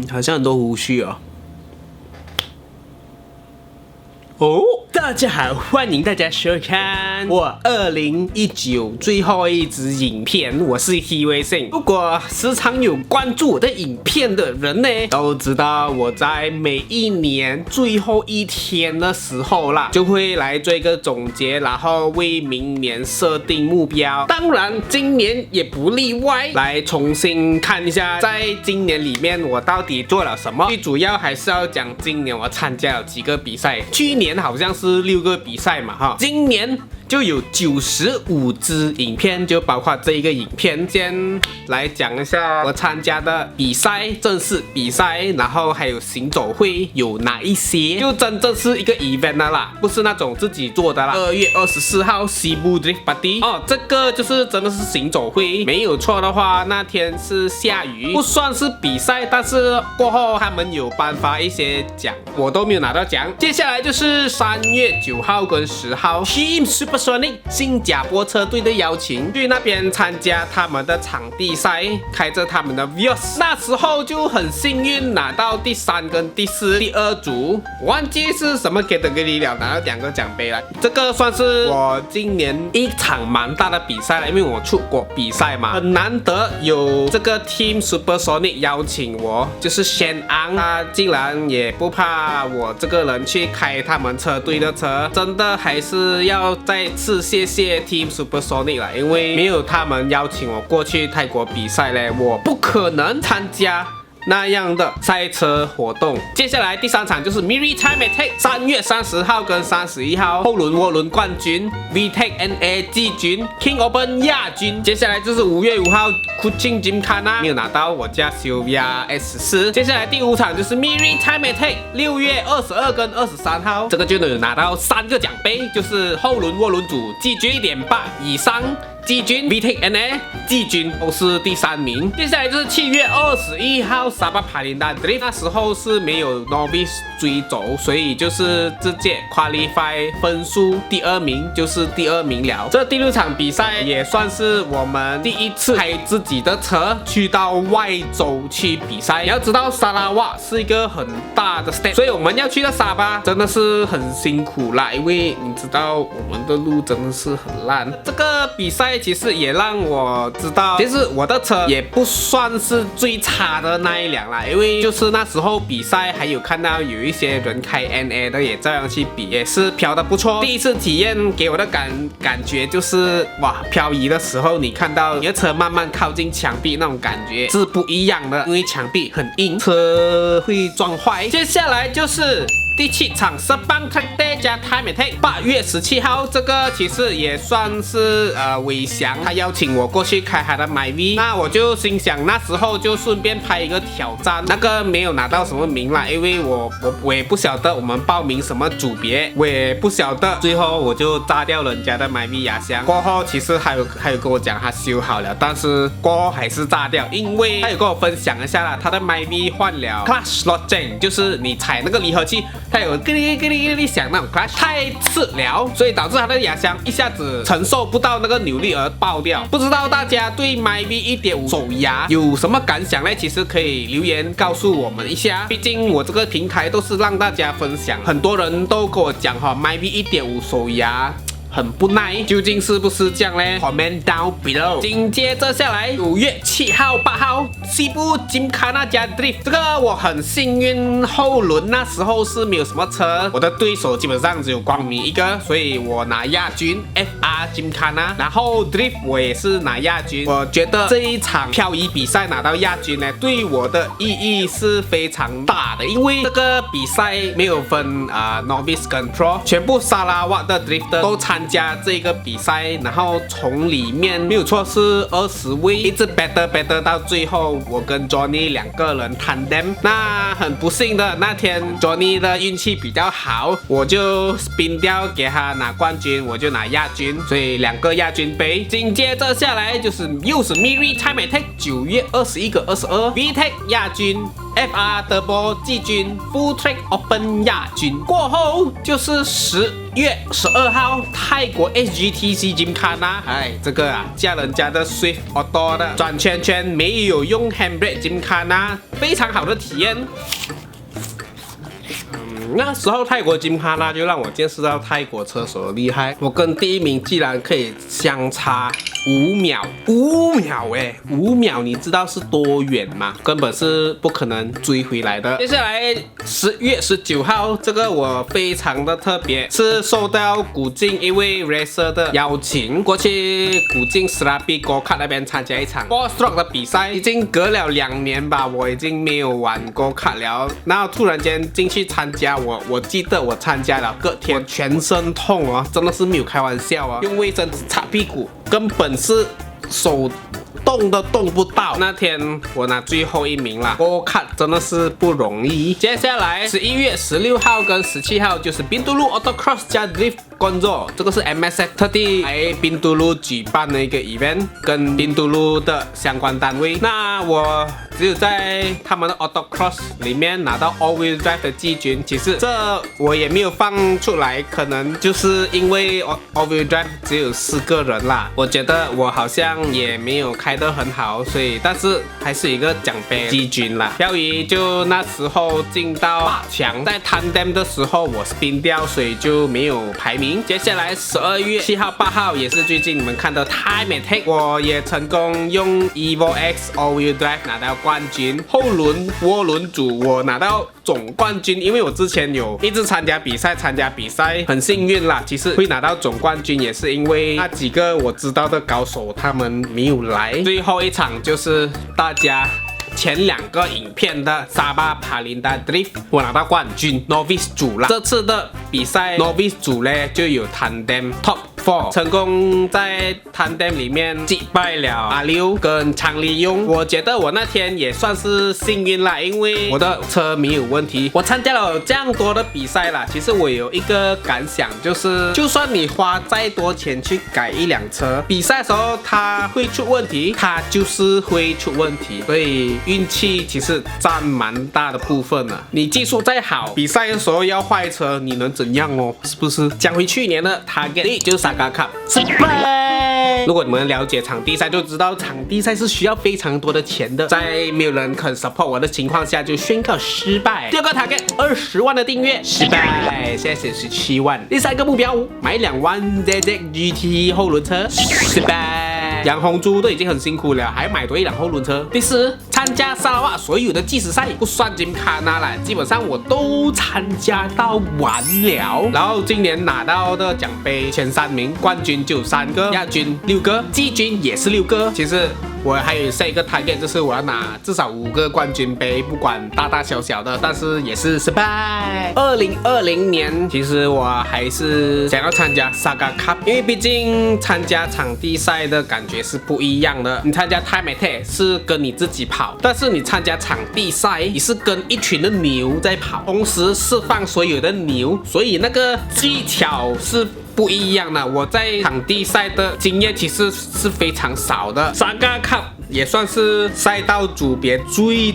好像很多胡须哦。哦，大家好，欢迎大家收看我2019最后一支影片，我是 Hiwei。如果时常有关注我的影片的人呢，都知道我在每一年最后一天的时候啦，就会来做一个总结，然后为明年设定目标。当然，今年也不例外，来重新看一下，在今年里面我到底做了什么。最主要还是要讲今年我参加了几个比赛，去年好像是6个比赛嘛哈，今年就有95支影片，就包括这一个影片。先来讲一下我参加的比赛，正式比赛，然后还有行走会有哪一些，就真正是一个 event 的啦，不是那种自己做的啦。2月24号 Cebu Drift Party 哦，这个就是真的是行走会，没有错的话，那天是下雨，不算是比赛，但是过后他们有颁发一些奖，我都没有拿到奖。接下来就是3月9号跟10号 Team Supersonic 新加坡车队的邀请，去那边参加他们的场地赛，开着他们的 Vios。那时候就很幸运拿到第3跟第4，第2组忘记是什么 category 了，拿到2个奖杯了。这个算是我今年一场蛮大的比赛了，因为我出国比赛嘛，很难得有这个 Team Supersonic 邀请我，就是 Shen Ang， 他竟然也不怕我这个人去开他们车队的车，真的还是要再次谢谢 Team Supersonic 啦，因为没有他们邀请我过去泰国比赛嘞，我不可能参加那样的赛车活动。接下来第3场就是 Maritime Attack 3月30号跟31号后轮涡轮冠军 VTEC NA 季军 King Open 亚军。接下来就是5月5号 Kuching Gymkhana 没有拿到，我家 Sylvia S4。接下来第5场就是 Maritime Attack 6月22跟23号，这个就能有拿到3个奖杯，就是后轮涡轮组季军 1.8 以上季军 VTEC NA 季军都是第3名。接下来就是7月21号 Sabah Palinda Drift， 那时候是没有 Novice 追走，所以就是直接 Qualify 分数第2名，就是第2名了。这第6场比赛也算是我们第一次开自己的车去到外州去比赛。你要知道沙拉瓦是一个很大的 state， 所以我们要去到沙巴真的是很辛苦啦，因为你知道我们的路真的是很烂。这个比赛其实也让我知道，其实我的车也不算是最差的那一辆啦，因为就是那时候比赛还有看到有一些人开 NA 的也这样去比，也是飘得不错。第一次体验给我的感觉就是哇，漂移的时候你看到你的车慢慢靠近墙壁那种感觉是不一样的，因为墙壁很硬，车会撞坏。接下来就是第7场 Sepang Track Day 加 Time Attack 8月17号，这个其实也算是伟翔他邀请我过去开他的 MyV， 那我就心想那时候就顺便拍一个挑战，那个没有拿到什么名啦，因为我也不晓得我们报名什么组别，我也不晓得，最后我就炸掉人家的 MyV 压箱。过后其实还有跟我讲他修好了，但是过后还是炸掉，因为他有跟我分享一下啦，他的 MyV 换了 Clutch Slot Change， 就是你踩那个离合器它有咯哩咯哩咯哩响那种 clutch 太刺了，所以导致它的压箱一下子承受不到那个扭力而爆掉。不知道大家对 MyV 1.5 手牙有什么感想呢？其实可以留言告诉我们一下，毕竟我这个平台都是让大家分享，很多人都跟我讲哈 MyV 1.5 手牙很不耐，究竟是不是这样呢 ？Comment down below。紧接着下来，5月7号、8号，西部Gymkhana加 Drift， 这个我很幸运，后轮那时候是没有什么车，我的对手基本上只有光明一个，所以我拿亚军 FR Gymkhana， 然后 Drift 我也是拿亚军。我觉得这一场漂移比赛拿到亚军呢，对我的意义是非常大的，因为这个比赛没有分Novice 跟 Pro， 全部沙拉瓦的 Drifter 都参加这个比赛，然后从里面没有错是20位，一直 battle 到最后，我跟 Johnny 2个人 tandem。那很不幸的那天 Johnny 的运气比较好，我就 spin 掉给他拿冠军，我就拿亚军，所以2个亚军杯。紧接着下来又是 Maritime Attack 9月21跟22 VTEC 亚军 FR Turbo 季军 Full Track Open 亚军。过后就是10月12号泰国 SGTC Gymkhana， 这个驾人家的 Swift Auto 的转圈圈没有用 Handbrake Gymkhana， 非常好的体验。那时候泰国Gymkhana就让我见识到泰国车手的厉害，我跟第1名竟然可以相差5秒，5秒，你知道是多远吗？根本是不可能追回来的。接下来10月19号，这个我非常的特别，是受到古晋一位 racer 的邀请，过去古晋 Serapi Go Kart 那边参加一场 Four Stroke 的比赛。已经隔了2年吧，我已经没有玩 Go Kart 了。然后突然间进去参加，我记得我参加了隔天全身痛哦，真的是没有开玩笑啊，用卫生纸擦屁股，根本是手动都动不到。那天我拿最后1名啦，Go Kart真的是不容易。接下来11月16号跟17号就是宾都路 Autocross 加 Drift Gonzo， 这个是 MSF 特地来宾都路举办的一个 event， 跟宾都路的相关单位。那我只有在他们的 Autocross 里面拿到 All Wheel Drive 的季军，其实这我也没有放出来，可能就是因为 All Wheel Drive 只有4个人啦，我觉得我好像也没有开得很好，所以但是还是一个奖杯季军啦。漂移就那时候进到8强，在 Tandem 的时候我 spin 掉，所以就没有排名。接下来12月7号、8号也是最近你们看到 Time Attack， 我也成功用 Evo X All Wheel Drive 拿到冠军，后轮涡轮组我拿到总冠军，因为我之前有一直参加比赛，很幸运啦。其实会拿到总冠军也是因为那几个我知道的高手他们没有来。最后一场就是大家前2个影片的沙巴帕林达 Drift， 我拿到冠军 Novice 组啦。这次的比赛 Novice 组呢就有 Tandem Top 4， 成功在 Tandem 里面击败了阿溜跟昌利用。我觉得我那天也算是幸运啦，因为我的车没有问题。我参加了这样多的比赛啦，其实我有一个感想，就是就算你花再多钱去改一辆车，比赛的时候它会出问题，它就是会出问题，所以运气其实占蛮大的部分了。你技术再好，比赛的时候要坏车，你能怎样哦？是不是？讲回去年的 target 就是Saga Cup失败。如果你们了解场地赛，就知道场地赛是需要非常多的钱的。在没有人肯 support 我的情况下，就宣告失败。第2个 target 20万的订阅失败，现在显示7万。第3个目标买2万 ZZ GT 后轮车失败。养红猪都已经很辛苦了，还买多1辆后轮车。第4，参加沙拉瓦所有的计时赛，不算Gymkhana啦，基本上我都参加到完了。然后今年拿到的奖杯前3名，冠军就3个，亚军6个，季军也是6个。其实我还有下一个 target， 就是我要拿至少5个冠军杯，不管大大小小的，但是也是失败。2020年，其实我还是想要参加 Saga Cup， 因为毕竟参加场地赛的感觉是不一样的。你参加 Time Attack 是跟你自己跑，但是你参加场地赛，你是跟一群的牛在跑，同时释放所有的牛，所以那个技巧是不一样的。我在场地赛的经验其实是非常少的。Saga Cup 也算是赛道组别最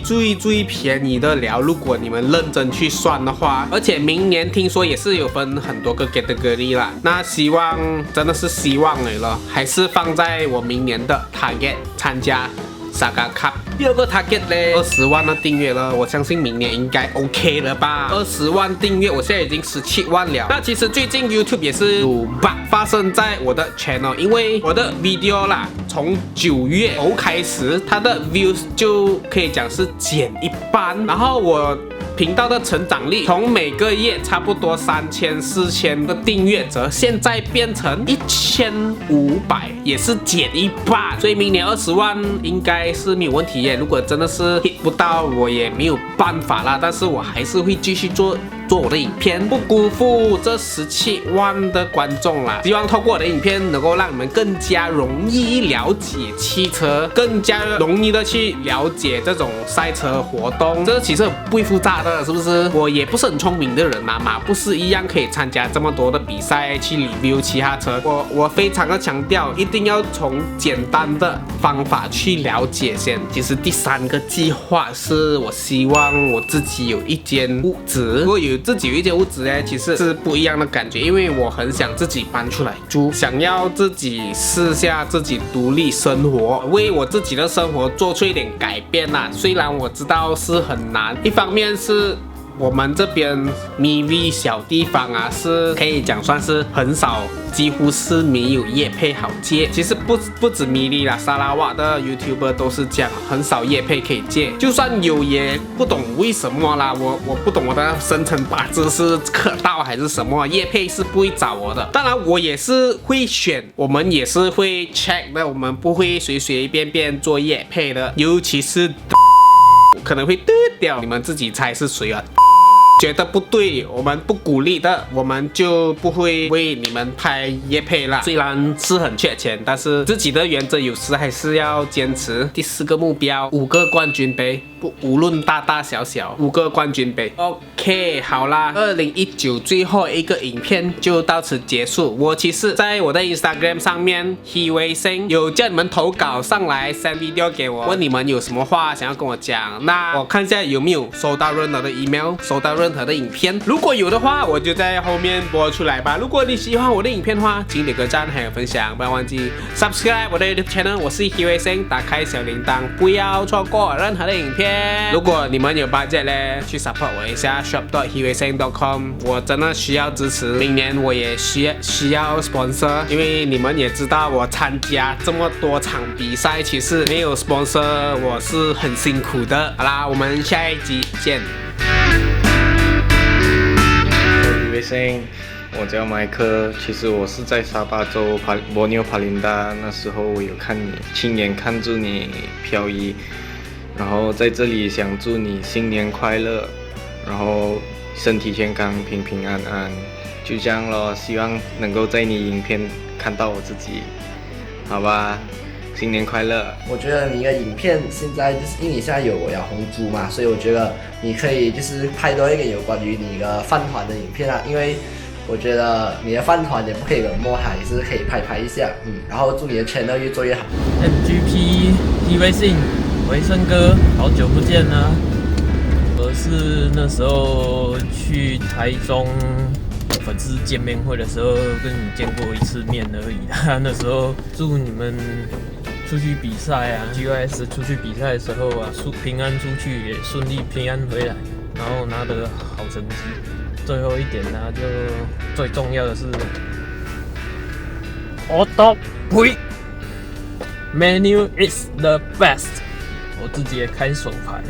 便宜的了，如果你们认真去算的话。而且明年听说也是有分很多个 category 啦，那希望真的是希望了，还是放在我明年的 target 参加Saga Cup。第2个 target 呢，20万的订阅了，我相信明年应该 OK 了吧？20万订阅，我现在已经17万了。那其实最近 YouTube 也是有 bug 发生在我的 channel， 因为我的 video 啦，从9月头开始，它的 views 就可以讲是减一半，然后我频道的成长率从每个月差不多3000、4000的订阅者，现在变成1500，也是减一半。所以明年20万应该是没有问题耶。如果真的是 hit 不到，我也没有办法啦。但是我还是会继续做做我的影片，不辜负这17万的观众啦。希望透过我的影片，能够让你们更加容易了解汽车，更加容易的去了解这种赛车活动。这其实不会复杂的，是不是？我也不是很聪明的人嘛，马不是一样可以参加这么多的比赛去 review 其他车。我非常的强调，一定要从简单的方法去了解先。其实第3个计划是我希望我自己有一间屋子。如果自己有一间屋子呢，其实是不一样的感觉，因为我很想自己搬出来住，想要自己试下自己独立生活，为我自己的生活做出一点改变啦。虽然我知道是很难，一方面是我们这边 MV 小地方啊，是可以讲算是很少，几乎是没有业配好接。其实不止米粒啦，沙拉瓦的 YouTuber 都是这样，很少业配可以接。就算有，也不懂为什么啦。我不懂我的生辰八字是克到还是什么，业配是不会找我的。当然我也是会选，我们也是会 check 的，我们不会随随便便做业配的，尤其是可能会丢掉，你们自己猜是谁啊？觉得不对，我们不鼓励的，我们就不会为你们拍业配啦。虽然是很缺钱，但是自己的原则有时还是要坚持。第4个目标，5个冠军杯，无论大大小小，5个冠军杯。OK， 好啦，2019最后一个影片就到此结束。我其实在我的 Instagram 上面 HeWeiSing 有叫你们投稿上来 send video 给我，问你们有什么话想要跟我讲。那我看一下有没有收到任何的 email， 收到任何的影片，如果有的话，我就在后面播出来吧。如果你喜欢我的影片的话，请点个赞还有分享，不要忘记 subscribe 我的 YouTube channel。我是 HeWeiSing， 打开小铃铛，不要错过任何的影片。如果你们有 budget 呢，去 support 我一下 shop.heweising.com， 我真的需要支持。明年我也需要 sponsor， 因为你们也知道我参加这么多场比赛，其实没有 sponsor 我是很辛苦的。好啦，我们下一集见。我叫麦克，其实我是在沙巴州博纽帕林达，那时候我有亲眼看住你漂移，然后在这里想祝你新年快乐，然后身体健康，平平安安，就这样咯。希望能够在你影片看到我自己，好吧？新年快乐！我觉得你的影片现在就是因为你现在有我要红猪嘛，所以我觉得你可以就是拍多一个有关于你的饭团的影片啊，因为我觉得你的饭团也不可以冷漠，还是可以拍一下，然后祝你的 channel 越做越好。MGP HeWeiSing，维生哥，好久不见了。我是那时候去台中粉丝见面会的时候跟你见过1次面而已啦。那时候祝你们出去比赛啊 ，GYS 出去比赛的时候啊，平安出去也顺利平安回来，然后拿得好成绩。最后一点呢，就最重要的是，我都呸 ，Menu is the best， 我自己也开手牌。